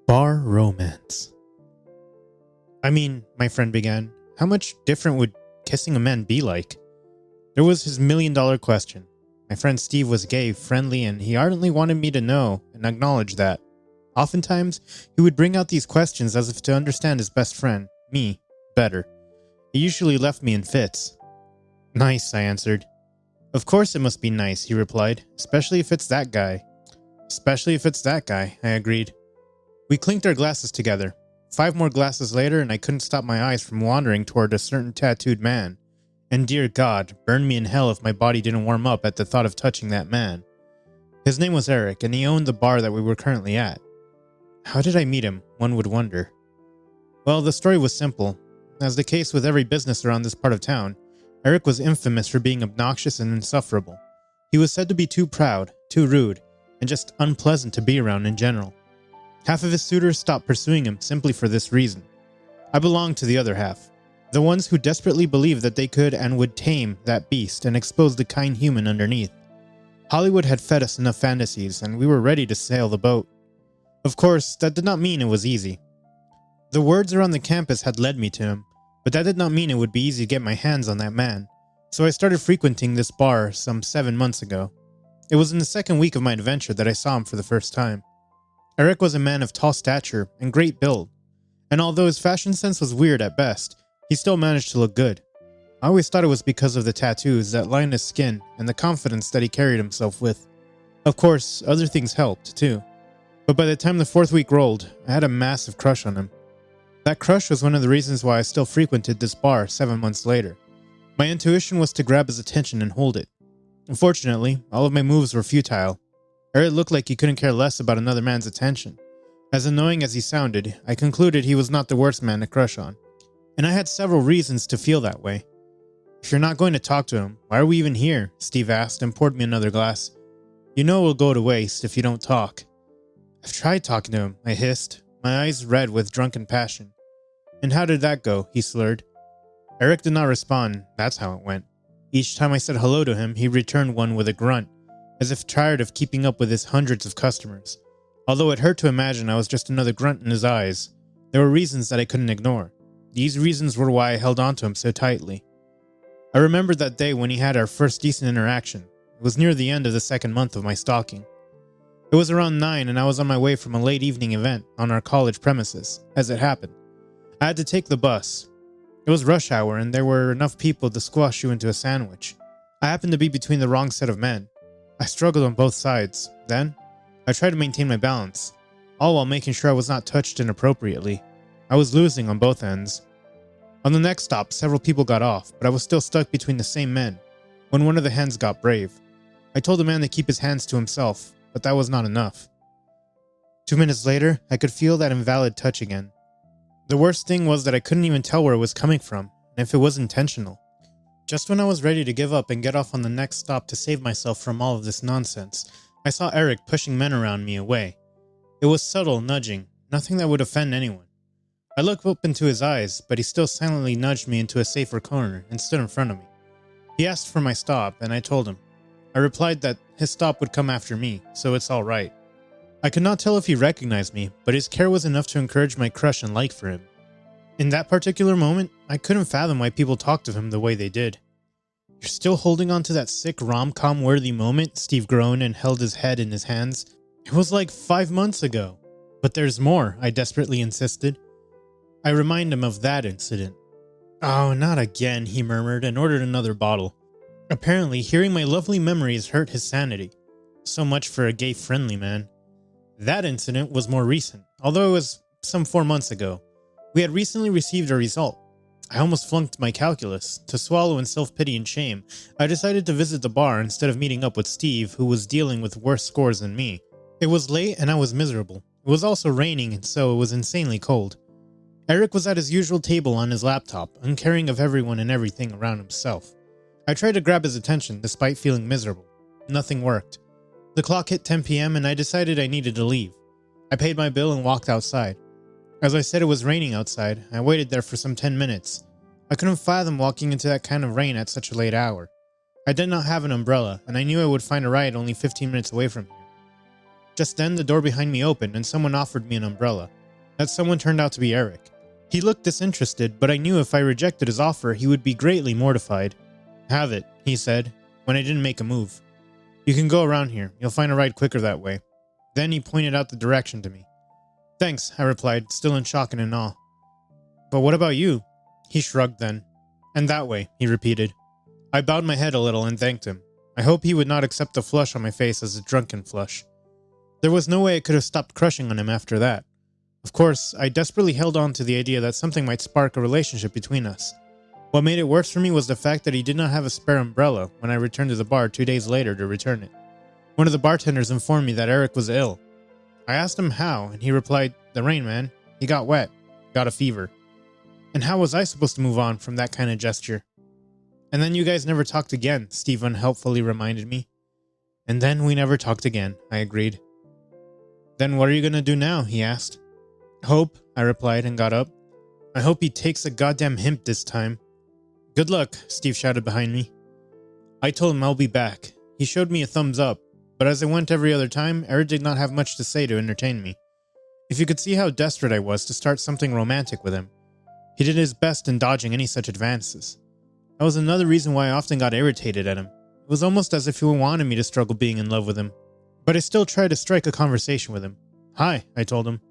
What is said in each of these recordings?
Bar romance. I mean, my friend began, how much different would kissing a man be like? There was his $1,000,000 question. My friend Steve was gay, friendly, and he ardently wanted me to know and acknowledge that. Oftentimes, he would bring out these questions as if to understand his best friend, me, better. He usually left me in fits. Nice, I answered. Of course it must be nice, he replied, especially if it's that guy. Especially if it's that guy, I agreed. We clinked our glasses together. 5 more glasses later, and I couldn't stop my eyes from wandering toward a certain tattooed man. And dear God, burn me in hell if my body didn't warm up at the thought of touching that man. His name was Eric, and he owned the bar that we were currently at. How did I meet him, one would wonder. Well, the story was simple. As the case with every business around this part of town, Eric was infamous for being obnoxious and insufferable. He was said to be too proud, too rude, and just unpleasant to be around in general. Half of his suitors stopped pursuing him simply for this reason. I belonged to the other half, the ones who desperately believed that they could and would tame that beast and expose the kind human underneath. Hollywood had fed us enough fantasies, and we were ready to sail the boat. Of course, that did not mean it was easy. The words around the campus had led me to him, but that did not mean it would be easy to get my hands on that man, so I started frequenting this bar some 7 months ago. It was in the second week of my adventure that I saw him for the first time. Eric was a man of tall stature and great build, and although his fashion sense was weird at best, he still managed to look good. I always thought it was because of the tattoos that lined his skin and the confidence that he carried himself with. Of course, other things helped too, but by the time the 4th week rolled, I had a massive crush on him. That crush was one of the reasons why I still frequented this bar 7 months later. My intuition was to grab his attention and hold it. Unfortunately, all of my moves were futile. Eric looked like he couldn't care less about another man's attention. As annoying as he sounded, I concluded he was not the worst man to crush on. And I had several reasons to feel that way. If you're not going to talk to him, why are we even here? Steve asked and poured me another glass. You know it will go to waste if you don't talk. I've tried talking to him, I hissed, my eyes red with drunken passion. And how did that go? He slurred. Eric did not respond, that's how it went. Each time I said hello to him, he returned one with a grunt, as if tired of keeping up with his hundreds of customers. Although it hurt to imagine I was just another grunt in his eyes, there were reasons that I couldn't ignore. These reasons were why I held on to him so tightly. I remembered that day when he had our first decent interaction. It was near the end of the 2nd month of my stalking. It was around 9 and I was on my way from a late evening event on our college premises, as it happened. I had to take the bus. It was rush hour and there were enough people to squash you into a sandwich. I happened to be between the wrong set of men. I struggled on both sides. Then, I tried to maintain my balance, all while making sure I was not touched inappropriately. I was losing on both ends. On the next stop, several people got off, but I was still stuck between the same men, when one of the hens got brave. I told the man to keep his hands to himself, but that was not enough. 2 minutes later, I could feel that invalid touch again. The worst thing was that I couldn't even tell where it was coming from, and if it was intentional. Just when I was ready to give up and get off on the next stop to save myself from all of this nonsense, I saw Eric pushing men around me away. It was subtle nudging, nothing that would offend anyone. I looked up into his eyes, but he still silently nudged me into a safer corner and stood in front of me. He asked for my stop, and I told him. I replied that his stop would come after me, so it's all right. I could not tell if he recognized me, but his care was enough to encourage my crush and like for him. In that particular moment, I couldn't fathom why people talked of him the way they did. You're still holding on to that sick rom-com worthy moment? Steve groaned and held his head in his hands. It was like 5 months ago. But there's more, I desperately insisted. I remind him of that incident. Oh, not again, he murmured and ordered another bottle. Apparently, hearing my lovely memories hurt his sanity. So much for a gay-friendly man. That incident was more recent, although it was some 4 months ago. We had recently received a result. I almost flunked my calculus. To swallow in self-pity and shame, I decided to visit the bar instead of meeting up with Steve, who was dealing with worse scores than me. It was late and I was miserable. It was also raining, and so it was insanely cold. Eric was at his usual table on his laptop, uncaring of everyone and everything around himself. I tried to grab his attention despite feeling miserable. Nothing worked. The clock hit 10 p.m. and I decided I needed to leave. I paid my bill and walked outside. As I said, it was raining outside. I waited there for some 10 minutes. I couldn't fathom walking into that kind of rain at such a late hour. I did not have an umbrella, and I knew I would find a ride only 15 minutes away from here. Just then, the door behind me opened and someone offered me an umbrella. That someone turned out to be Eric. He looked disinterested, but I knew if I rejected his offer, he would be greatly mortified. "Have it," he said, when I didn't make a move. "You can go around here. You'll find a ride quicker that way." Then he pointed out the direction to me. "Thanks," I replied, still in shock and in awe. "But what about you?" He shrugged then. "And that way," he repeated. I bowed my head a little and thanked him. I hoped he would not accept the flush on my face as a drunken flush. There was no way I could have stopped crushing on him after that. Of course, I desperately held on to the idea that something might spark a relationship between us. What made it worse for me was the fact that he did not have a spare umbrella when I returned to the bar 2 days later to return it. One of the bartenders informed me that Eric was ill. I asked him how, and he replied, "The rain, man. He got wet. Got a fever." And how was I supposed to move on from that kind of gesture? "And then you guys never talked again," Steve unhelpfully reminded me. "And then we never talked again," I agreed. "Then what are you gonna do now?" he asked. "Hope," I replied and got up. "I hope he takes a goddamn hint this time." "Good luck," Steve shouted behind me. I told him I'll be back. He showed me a thumbs up, but as I went every other time, Eric did not have much to say to entertain me. If you could see how desperate I was to start something romantic with him, he did his best in dodging any such advances. That was another reason why I often got irritated at him. It was almost as if he wanted me to struggle being in love with him. But I still tried to strike a conversation with him. "Hi," I told him.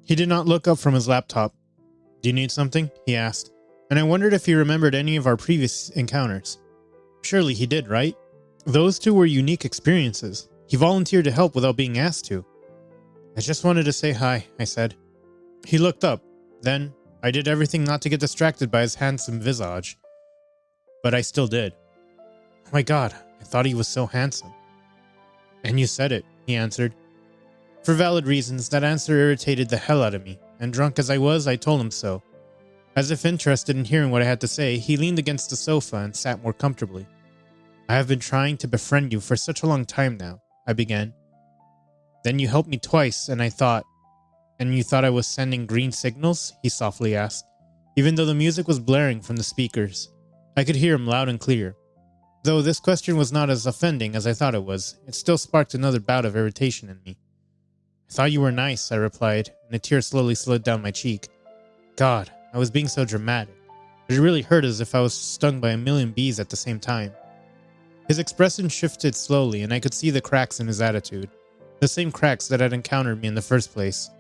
He did not look up from his laptop. "Do you need something?" he asked, and I wondered if he remembered any of our previous encounters. Surely he did, right? Those two were unique experiences. He volunteered to help without being asked to. "I just wanted to say hi," I said. He looked up. Then, I did everything not to get distracted by his handsome visage. But I still did. "Oh my God, I thought he was so handsome." "And you said it," he answered. For valid reasons, that answer irritated the hell out of me, and drunk as I was, I told him so. As if interested in hearing what I had to say, he leaned against the sofa and sat more comfortably. "I have been trying to befriend you for such a long time now," I began. "Then you helped me twice, and I thought..." "And you thought I was sending green signals?" he softly asked, even though the music was blaring from the speakers. I could hear him loud and clear. Though this question was not as offending as I thought it was, it still sparked another bout of irritation in me. "I thought you were nice," I replied, and a tear slowly slid down my cheek. God, I was being so dramatic, but it really hurt as if I was stung by a million bees at the same time. His expression shifted slowly, and I could see the cracks in his attitude, the same cracks that had encountered me in the first place.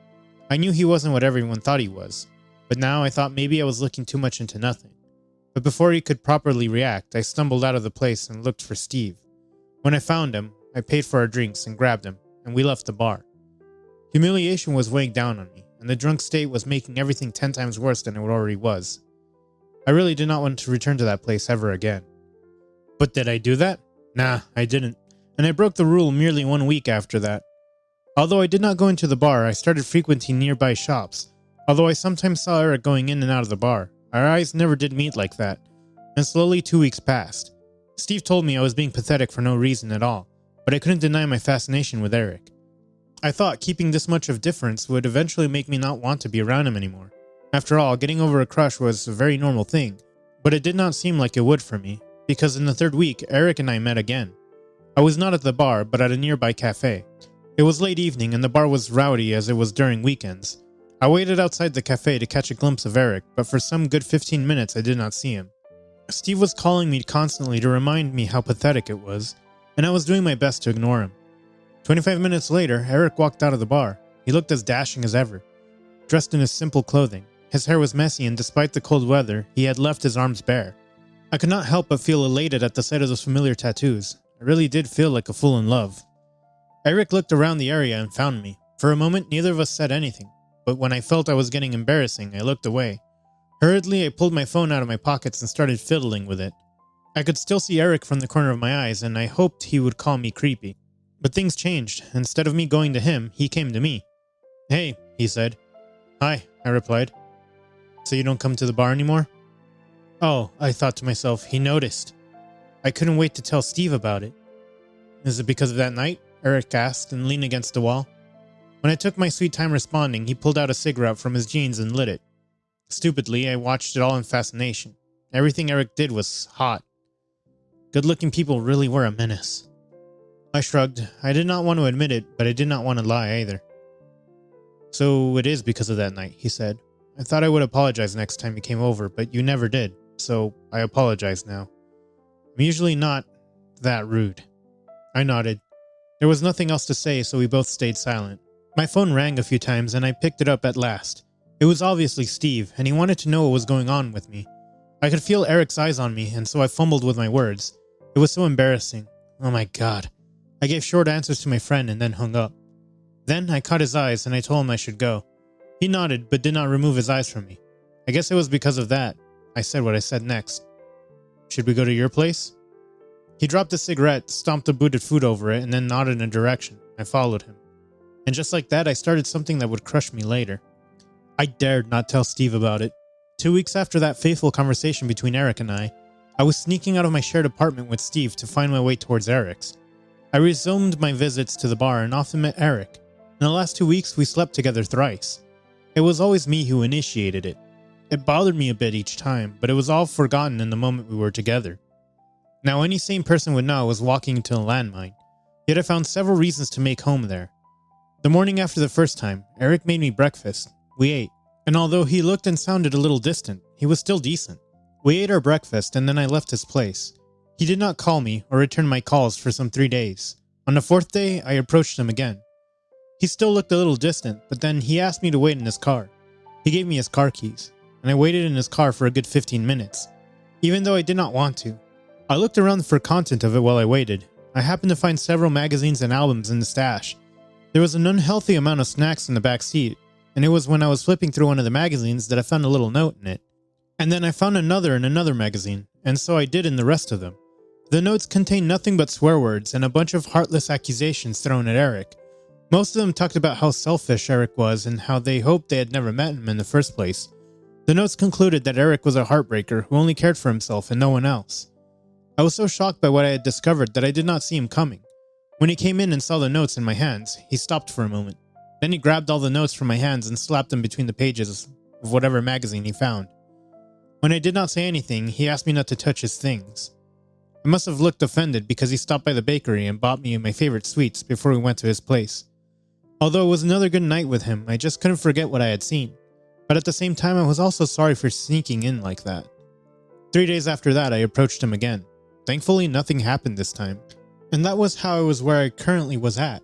I knew he wasn't what everyone thought he was, but now I thought maybe I was looking too much into nothing. But before he could properly react, I stumbled out of the place and looked for Steve. When I found him, I paid for our drinks and grabbed him, and we left the bar. Humiliation was weighing down on me, and the drunk state was making everything 10 times worse than it already was. I really did not want to return to that place ever again. But did I do that? Nah, I didn't, and I broke the rule merely 1 week after that. Although I did not go into the bar, I started frequenting nearby shops. Although I sometimes saw Eric going in and out of the bar, our eyes never did meet like that, and slowly 2 weeks passed. Steve told me I was being pathetic for no reason at all, but I couldn't deny my fascination with Eric. I thought keeping this much of difference would eventually make me not want to be around him anymore. After all, getting over a crush was a very normal thing, but it did not seem like it would for me, because in the 3rd week, Eric and I met again. I was not at the bar, but at a nearby cafe. It was late evening and the bar was rowdy as it was during weekends. I waited outside the cafe to catch a glimpse of Eric, but for some good 15 minutes I did not see him. Steve was calling me constantly to remind me how pathetic it was, and I was doing my best to ignore him. 25 minutes later, Eric walked out of the bar. He looked as dashing as ever, dressed in his simple clothing. His hair was messy, and despite the cold weather, he had left his arms bare. I could not help but feel elated at the sight of those familiar tattoos. I really did feel like a fool in love. Eric looked around the area and found me. For a moment, neither of us said anything, but when I felt I was getting embarrassing, I looked away. Hurriedly, I pulled my phone out of my pockets and started fiddling with it. I could still see Eric from the corner of my eyes, and I hoped he would call me creepy. But things changed. Instead of me going to him, he came to me. "Hey," he said. "Hi," I replied. "So you don't come to the bar anymore?" Oh, I thought to myself, he noticed. I couldn't wait to tell Steve about it. "Is it because of that night?" Eric asked and leaned against the wall. When I took my sweet time responding, he pulled out a cigarette from his jeans and lit it. Stupidly, I watched it all in fascination. Everything Eric did was hot. Good-looking people really were a menace. I shrugged. I did not want to admit it, but I did not want to lie either. So it is because of that night, he said. I thought I would apologize next time you came over, but you never did, so I apologize now. I'm usually not that rude. I nodded. There was nothing else to say, so we both stayed silent. My phone rang a few times, and I picked it up at last. It was obviously Steve, and he wanted to know what was going on with me. I could feel Eric's eyes on me, and so I fumbled with my words. It was so embarrassing. Oh my god. I gave short answers to my friend and then hung up. Then I caught his eyes, and I told him I should go. He nodded, but did not remove his eyes from me. I guess it was because of that. I said what I said next. Should we go to your place? He dropped a cigarette, stomped the booted food over it, and then nodded in a direction. I followed him. And just like that, I started something that would crush me later. I dared not tell Steve about it. 2 weeks after that fateful conversation between Eric and I was sneaking out of my shared apartment with Steve to find my way towards Eric's. I resumed my visits to the bar and often met Eric. In the last 2 weeks, we slept together thrice. It was always me who initiated it. It bothered me a bit each time, but it was all forgotten in the moment we were together. Now, any sane person would know I was walking into a landmine, yet I found several reasons to make home there. The morning after the first time, Eric made me breakfast. We ate, and although he looked and sounded a little distant, he was still decent. We ate our breakfast, and then I left his place. He did not call me or return my calls for some 3 days. On the fourth day, I approached him again. He still looked a little distant, but then he asked me to wait in his car. He gave me his car keys, and I waited in his car for a good 15 minutes, even though I did not want to. I looked around for content of it while I waited. I happened to find several magazines and albums in the stash. There was an unhealthy amount of snacks in the back seat, and it was when I was flipping through one of the magazines that I found a little note in it. And then I found another in another magazine, and so I did in the rest of them. The notes contained nothing but swear words and a bunch of heartless accusations thrown at Eric. Most of them talked about how selfish Eric was and how they hoped they had never met him in the first place. The notes concluded that Eric was a heartbreaker who only cared for himself and no one else. I was so shocked by what I had discovered that I did not see him coming. When he came in and saw the notes in my hands, he stopped for a moment. Then he grabbed all the notes from my hands and slapped them between the pages of whatever magazine he found. When I did not say anything, he asked me not to touch his things. I must have looked offended because he stopped by the bakery and bought me my favorite sweets before we went to his place. Although it was another good night with him, I just couldn't forget what I had seen. But at the same time, I was also sorry for sneaking in like that. 3 days after that, I approached him again. Thankfully, nothing happened this time. And that was how I was where I currently was at.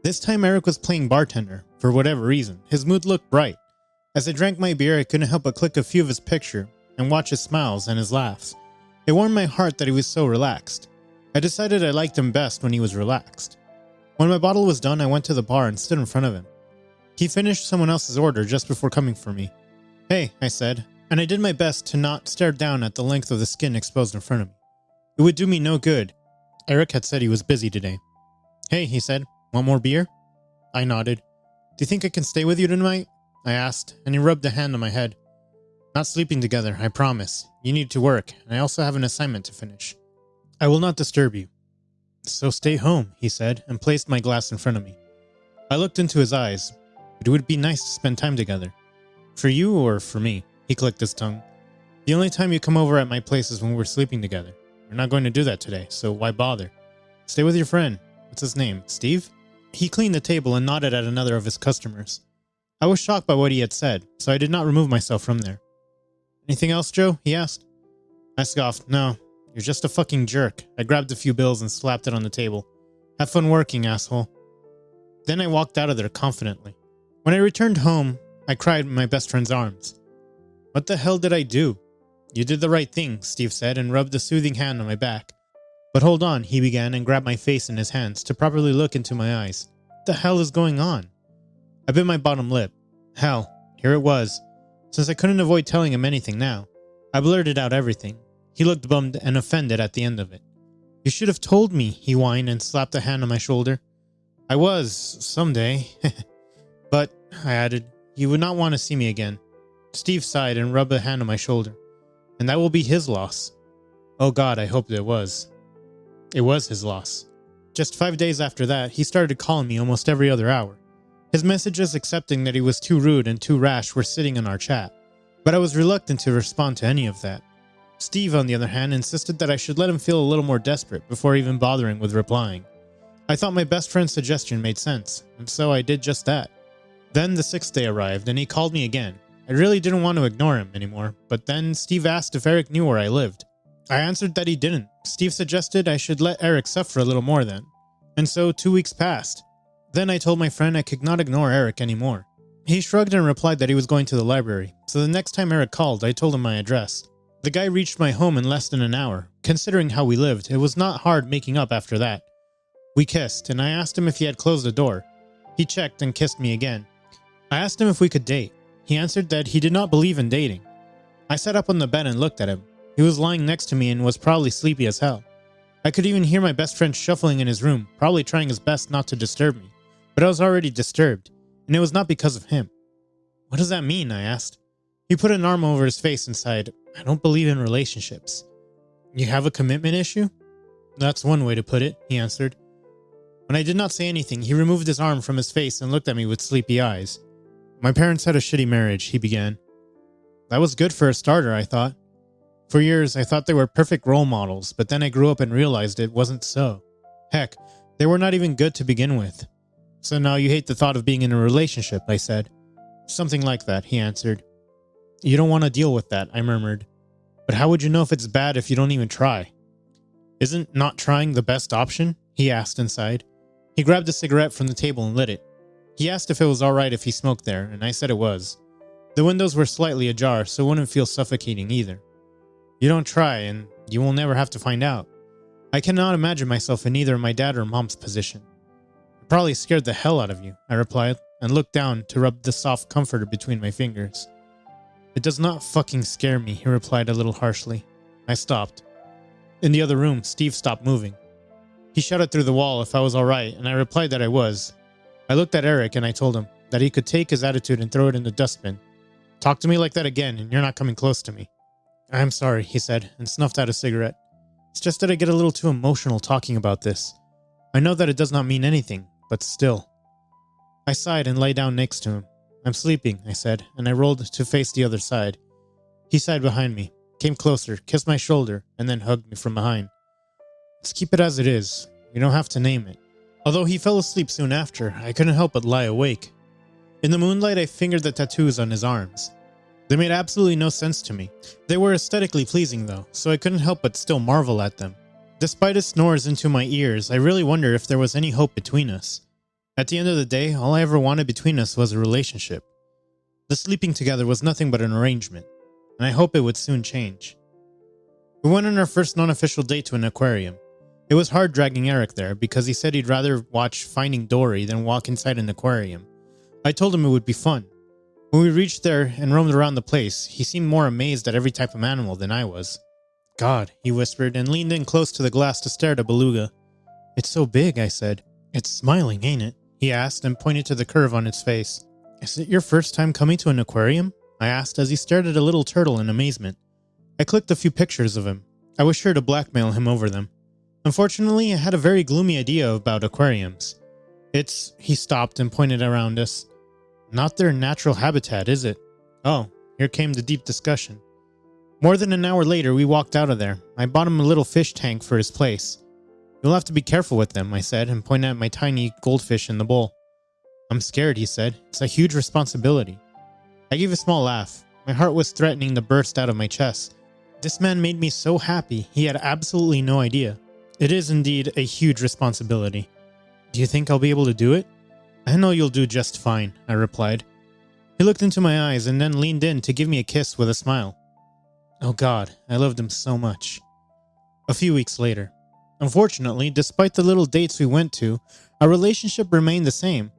This time Eric was playing bartender, for whatever reason. His mood looked bright. As I drank my beer, I couldn't help but click a few of his picture and watch his smiles and his laughs. It warmed my heart that he was so relaxed. I decided I liked him best when he was relaxed. When my bottle was done, I went to the bar and stood in front of him. He finished someone else's order just before coming for me. "Hey," I said, and I did my best to not stare down at the length of the skin exposed in front of me. It would do me no good. Eric had said he was busy today. "Hey," he said, "want more beer?" I nodded. "Do you think I can stay with you tonight?" I asked, and he rubbed a hand on my head. "Not sleeping together, I promise. You need to work, and I also have an assignment to finish. I will not disturb you." "So stay home," he said, and placed my glass in front of me. I looked into his eyes. "It would be nice to spend time together." "For you or for me?" He clicked his tongue. "The only time you come over at my place is when we're sleeping together. We're not going to do that today, so why bother? Stay with your friend. What's his name? Steve?" He cleaned the table and nodded at another of his customers. I was shocked by what he had said, so I did not remove myself from there. "Anything else, Joe?" he asked. I scoffed. "No, you're just a fucking jerk." I grabbed a few bills and slapped it on the table. "Have fun working, asshole." Then I walked out of there confidently. When I returned home, I cried in my best friend's arms. "What the hell did I do?" "You did the right thing," Steve said, and rubbed a soothing hand on my back. "But hold on," he began, and grabbed my face in his hands to properly look into my eyes. "What the hell is going on?" I bit my bottom lip. Hell, here it was. Since I couldn't avoid telling him anything now, I blurted out everything. He looked bummed and offended at the end of it. "You should have told me," he whined and slapped a hand on my shoulder. "I was, someday." "But," I added, "you would not want to see me again." Steve sighed and rubbed a hand on my shoulder. "And that will be his loss." Oh God, I hoped it was. It was his loss. Just 5 days after that, he started calling me almost every other hour. His messages accepting that he was too rude and too rash were sitting in our chat, but I was reluctant to respond to any of that. Steve, on the other hand, insisted that I should let him feel a little more desperate before even bothering with replying. I thought my best friend's suggestion made sense, and so I did just that. Then the 6th day arrived and he called me again. I really didn't want to ignore him anymore, but then Steve asked if Eric knew where I lived. I answered that he didn't. Steve suggested I should let Eric suffer a little more then. And so 2 weeks passed. Then I told my friend I could not ignore Eric anymore. He shrugged and replied that he was going to the library, so the next time Eric called, I told him my address. The guy reached my home in less than an hour. Considering how we lived, it was not hard making up after that. We kissed, and I asked him if he had closed the door. He checked and kissed me again. I asked him if we could date. He answered that he did not believe in dating. I sat up on the bed and looked at him. He was lying next to me and was probably sleepy as hell. I could even hear my best friend shuffling in his room, probably trying his best not to disturb me. But I was already disturbed, and it was not because of him. What does that mean? I asked. He put an arm over his face and sighed, I don't believe in relationships. You have a commitment issue? That's one way to put it, he answered. When I did not say anything, he removed his arm from his face and looked at me with sleepy eyes. My parents had a shitty marriage, he began. That was good for a starter, I thought. For years, I thought they were perfect role models, but then I grew up and realized it wasn't so. Heck, they were not even good to begin with. So now you hate the thought of being in a relationship, I said. Something like that, he answered. You don't want to deal with that, I murmured. But how would you know if it's bad if you don't even try? Isn't not trying the best option? He asked inside. He grabbed a cigarette from the table and lit it. He asked if it was alright if he smoked there, and I said it was. The windows were slightly ajar, so it wouldn't feel suffocating either. You don't try, and you will never have to find out. I cannot imagine myself in either my dad or mom's position. It probably scared the hell out of you, I replied, and looked down to rub the soft comforter between my fingers. It does not fucking scare me, he replied a little harshly. I stopped. In the other room, Steve stopped moving. He shouted through the wall if I was alright, and I replied that I was. I looked at Eric and I told him that he could take his attitude and throw it in the dustbin. Talk to me like that again, and you're not coming close to me. I'm sorry, he said, and snuffed out a cigarette. It's just that I get a little too emotional talking about this. I know that it does not mean anything, but still. I sighed and lay down next to him. I'm sleeping, I said, and I rolled to face the other side. He sighed behind me, came closer, kissed my shoulder, and then hugged me from behind. Let's keep it as it is. You don't have to name it. Although he fell asleep soon after, I couldn't help but lie awake. In the moonlight, I fingered the tattoos on his arms. They made absolutely no sense to me. They were aesthetically pleasing though, so I couldn't help but still marvel at them. Despite his snores into my ears, I really wondered if there was any hope between us. At the end of the day, all I ever wanted between us was a relationship. The sleeping together was nothing but an arrangement, and I hope it would soon change. We went on our first non-official date to an aquarium. It was hard dragging Eric there because he said he'd rather watch Finding Dory than walk inside an aquarium. I told him it would be fun. When we reached there and roamed around the place, he seemed more amazed at every type of animal than I was. God, he whispered and leaned in close to the glass to stare at a beluga. It's so big, I said. It's smiling, ain't it? He asked and pointed to the curve on its face. Is it your first time coming to an aquarium? I asked as he stared at a little turtle in amazement. I clicked a few pictures of him. I was sure to blackmail him over them. Unfortunately, I had a very gloomy idea about aquariums. He stopped and pointed around us. Not their natural habitat, is it? Oh, here came the deep discussion. More than an hour later, we walked out of there. I bought him a little fish tank for his place. You'll have to be careful with them, I said, and pointed at my tiny goldfish in the bowl. I'm scared, he said. It's a huge responsibility. I gave a small laugh. My heart was threatening to burst out of my chest. This man made me so happy, he had absolutely no idea. It is indeed a huge responsibility. Do you think I'll be able to do it? I know you'll do just fine, I replied. He looked into my eyes and then leaned in to give me a kiss with a smile. Oh God, I loved him so much. A few weeks later. Unfortunately, despite the little dates we went to, our relationship remained the same.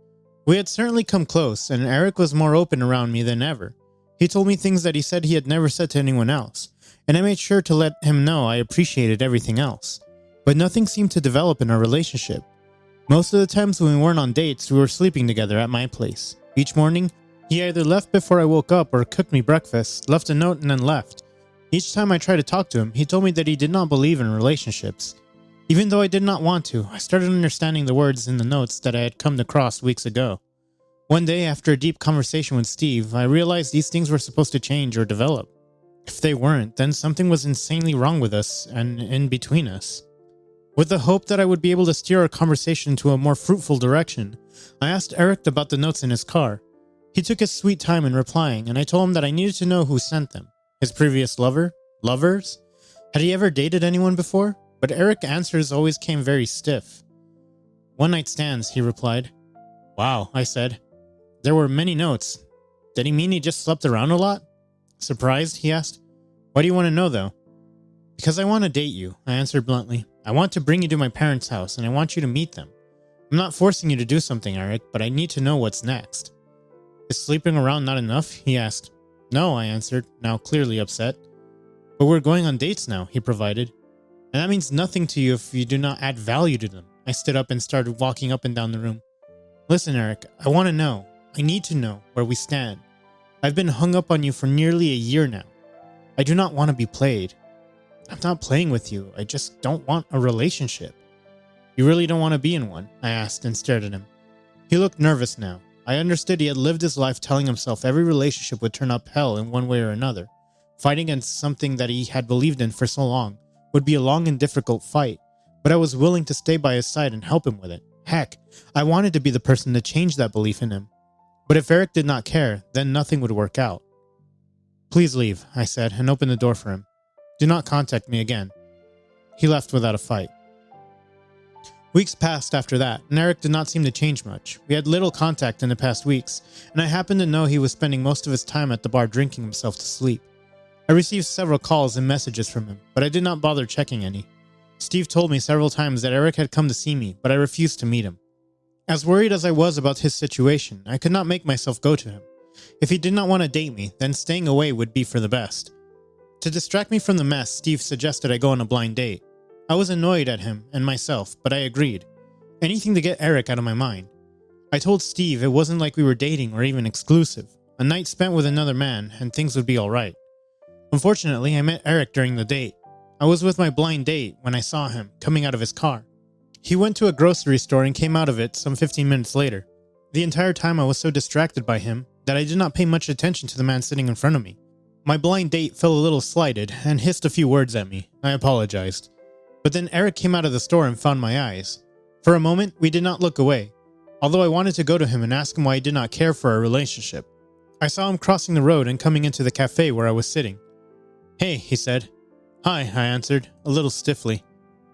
We had certainly come close, and Eric was more open around me than ever. He told me things that he said he had never said to anyone else, and I made sure to let him know I appreciated everything else. But nothing seemed to develop in our relationship. Most of the times when we weren't on dates, we were sleeping together at my place. Each morning, he either left before I woke up or cooked me breakfast, left a note, and then left. Each time I tried to talk to him, he told me that he did not believe in relationships. Even though I did not want to, I started understanding the words in the notes that I had come across weeks ago. One day, after a deep conversation with Steve, I realized these things were supposed to change or develop. If they weren't, then something was insanely wrong with us and in between us. With the hope that I would be able to steer our conversation to a more fruitful direction, I asked Eric about the notes in his car. He took his sweet time in replying, and I told him that I needed to know who sent them. His previous lover? Lovers? Had he ever dated anyone before? But Eric's answers always came very stiff. One night stands, he replied. Wow, I said. There were many notes. Did he mean he just slept around a lot? Surprised, he asked. Why do you want to know, though? Because I want to date you, I answered bluntly. I want to bring you to my parents' house, and I want you to meet them. I'm not forcing you to do something, Eric, but I need to know what's next. Is sleeping around not enough? He asked. No, I answered, now clearly upset. But we're going on dates now, he provided. And that means nothing to you if you do not add value to them. I stood up and started walking up and down the room. Listen, Eric, I want to know. I need to know where we stand. I've been hung up on you for nearly a year now. I do not want to be played. I'm not playing with you. I just don't want a relationship. You really don't want to be in one? I asked and stared at him. He looked nervous now. I understood he had lived his life telling himself every relationship would turn up hell in one way or another. Fighting against something that he had believed in for so long would be a long and difficult fight, but I was willing to stay by his side and help him with it. Heck, I wanted to be the person to change that belief in him. But if Eric did not care, then nothing would work out. Please leave, I said, and opened the door for him. Do not contact me again. He left without a fight. Weeks passed after that, and Eric did not seem to change much. We had little contact in the past weeks, and I happened to know he was spending most of his time at the bar drinking himself to sleep. I received several calls and messages from him, but I did not bother checking any. Steve told me several times that Eric had come to see me, but I refused to meet him. As worried as I was about his situation, I could not make myself go to him. If he did not want to date me, then staying away would be for the best. To distract me from the mess, Steve suggested I go on a blind date. I was annoyed at him and myself, but I agreed. Anything to get Eric out of my mind. I told Steve it wasn't like we were dating or even exclusive. A night spent with another man, and things would be alright. Unfortunately, I met Eric during the date. I was with my blind date when I saw him coming out of his car. He went to a grocery store and came out of it some 15 minutes later. The entire time I was so distracted by him that I did not pay much attention to the man sitting in front of me. My blind date felt a little slighted and hissed a few words at me. I apologized. But then Eric came out of the store and found my eyes. For a moment, we did not look away, although I wanted to go to him and ask him why he did not care for our relationship. I saw him crossing the road and coming into the cafe where I was sitting. Hey, he said. Hi, I answered, a little stiffly.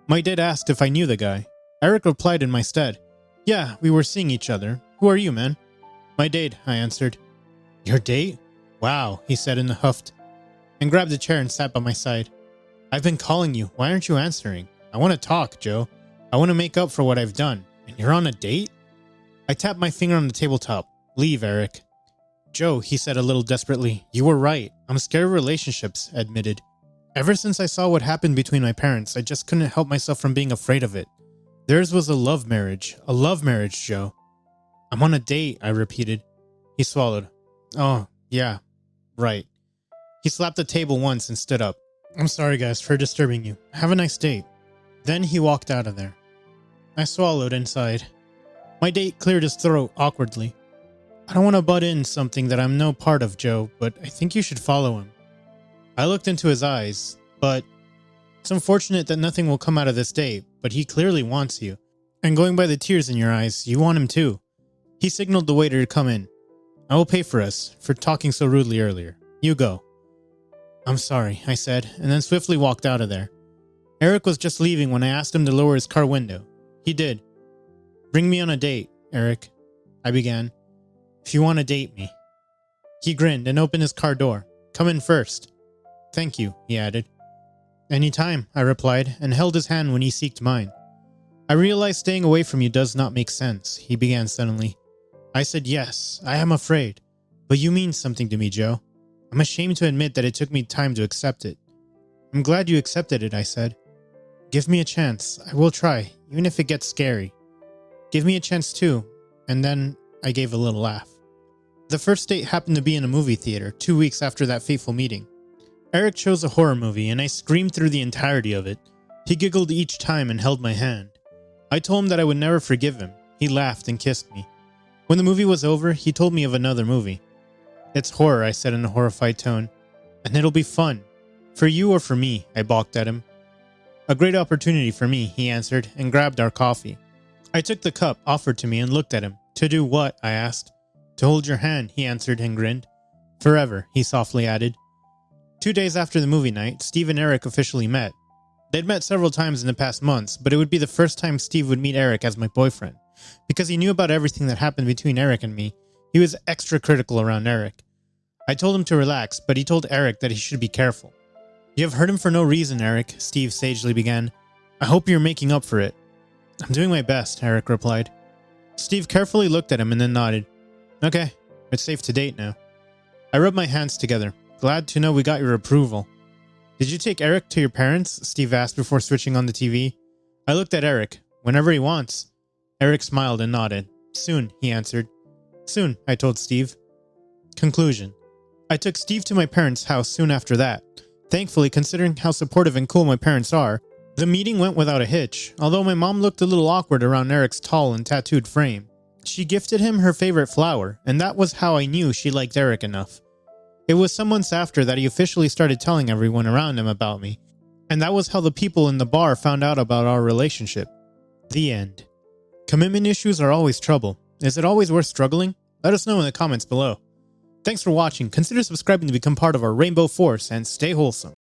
My date asked if I knew the guy. Eric replied in my stead. Yeah, we were seeing each other. Who are you, man? My date, I answered. Your date? Wow, he said in a huff, and grabbed a chair and sat by my side. I've been calling you. Why aren't you answering? I want to talk, Joe. I want to make up for what I've done. And you're on a date? I tapped my finger on the tabletop. Leave, Eric. Joe, he said a little desperately. You were right. I'm scared of relationships, I admitted. Ever since I saw what happened between my parents, I just couldn't help myself from being afraid of it. Theirs was a love marriage. A love marriage, Joe. I'm on a date, I repeated. He swallowed. Oh, yeah. Right. He slapped the table once and stood up. I'm sorry, guys, for disturbing you. Have a nice date. Then he walked out of there. I swallowed and sighed. My date cleared his throat awkwardly. I don't want to butt in something that I'm no part of, Joe, but I think you should follow him. I looked into his eyes, but it's unfortunate that nothing will come out of this date, but he clearly wants you. And going by the tears in your eyes, you want him too. He signaled the waiter to come in. I will pay for us for talking so rudely earlier. You go. I'm sorry, I said, and then swiftly walked out of there. Eric was just leaving when I asked him to lower his car window. He did. Bring me on a date, Eric, I began. If you want to date me. He grinned and opened his car door. Come in first. Thank you, he added. Any time, I replied, and held his hand when he seeked mine. I realize staying away from you does not make sense, he began suddenly. I said yes, I am afraid. But you mean something to me, Joe. I'm ashamed to admit that it took me time to accept it. I'm glad you accepted it, I said. Give me a chance. I will try, even if it gets scary. Give me a chance too. And then I gave a little laugh. The first date happened to be in a movie theater 2 weeks after that fateful meeting. Eric chose a horror movie and I screamed through the entirety of it. He giggled each time and held my hand. I told him that I would never forgive him. He laughed and kissed me. When the movie was over, he told me of another movie. It's horror, I said in a horrified tone. And it'll be fun. For you or for me, I balked at him. A great opportunity for me, he answered, and grabbed our coffee. I took the cup offered to me and looked at him. To do what? I asked. To hold your hand, he answered and grinned. Forever, he softly added. 2 days after the movie night, Steve and Eric officially met. They'd met several times in the past months, but it would be the first time Steve would meet Eric as my boyfriend. Because he knew about everything that happened between Eric and me, he was extra critical around Eric. I told him to relax, but he told Eric that he should be careful. You have hurt him for no reason, Eric, Steve sagely began. I hope you're making up for it. I'm doing my best, Eric replied. Steve carefully looked at him and then nodded. Okay, it's safe to date now. I rubbed my hands together. Glad to know we got your approval. Did you take Eric to your parents? Steve asked before switching on the TV. I looked at Eric. Whenever he wants. Eric smiled and nodded. Soon, he answered. Soon, I told Steve. Conclusion. I took Steve to my parents' house soon after that. Thankfully, considering how supportive and cool my parents are, the meeting went without a hitch, although my mom looked a little awkward around Eric's tall and tattooed frame. She gifted him her favorite flower, and that was how I knew she liked Eric enough. It was some months after that he officially started telling everyone around him about me, and that was how the people in the bar found out about our relationship. The end. Commitment issues are always trouble. Is it always worth struggling? Let us know in the comments below. Thanks for watching. Consider subscribing to become part of our Rainbow Force and stay wholesome.